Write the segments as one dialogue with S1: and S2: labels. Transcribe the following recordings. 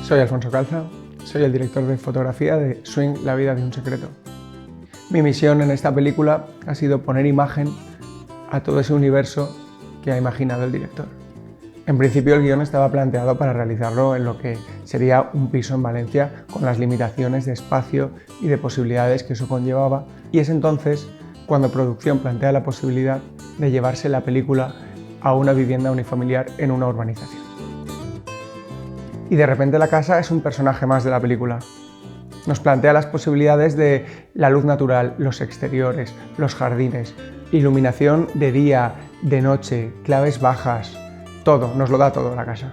S1: Soy Alfonso Calza, soy el director de fotografía de Swing, la vida de un secreto. Mi misión en esta película ha sido poner imagen a todo ese universo que ha imaginado el director. En principio el guión estaba planteado para realizarlo en lo que sería un piso en Valencia, con las limitaciones de espacio y de posibilidades que eso conllevaba, y es entonces cuando producción plantea la posibilidad de llevarse la película a una vivienda unifamiliar en una urbanización. Y de repente la casa es un personaje más de la película. Nos plantea las posibilidades de la luz natural, los exteriores, los jardines, iluminación de día, de noche, claves bajas, todo, nos lo da todo la casa.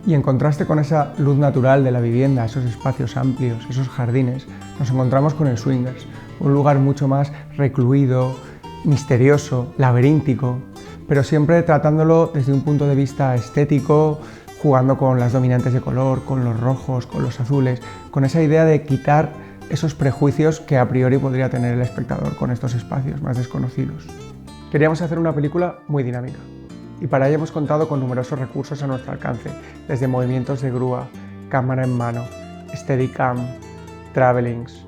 S1: Y en contraste con esa luz natural de la vivienda, esos espacios amplios, esos jardines, nos encontramos con el Swingers, un lugar mucho más recluido, misterioso, laberíntico, pero siempre tratándolo desde un punto de vista estético, jugando con las dominantes de color, con los rojos, con los azules, con esa idea de quitar esos prejuicios que a priori podría tener el espectador con estos espacios más desconocidos. Queríamos hacer una película muy dinámica y para ello hemos contado con numerosos recursos a nuestro alcance, desde movimientos de grúa, cámara en mano, Steadicam, travelings,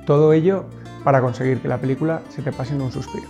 S1: todo ello para conseguir que la película se te pase en un suspiro.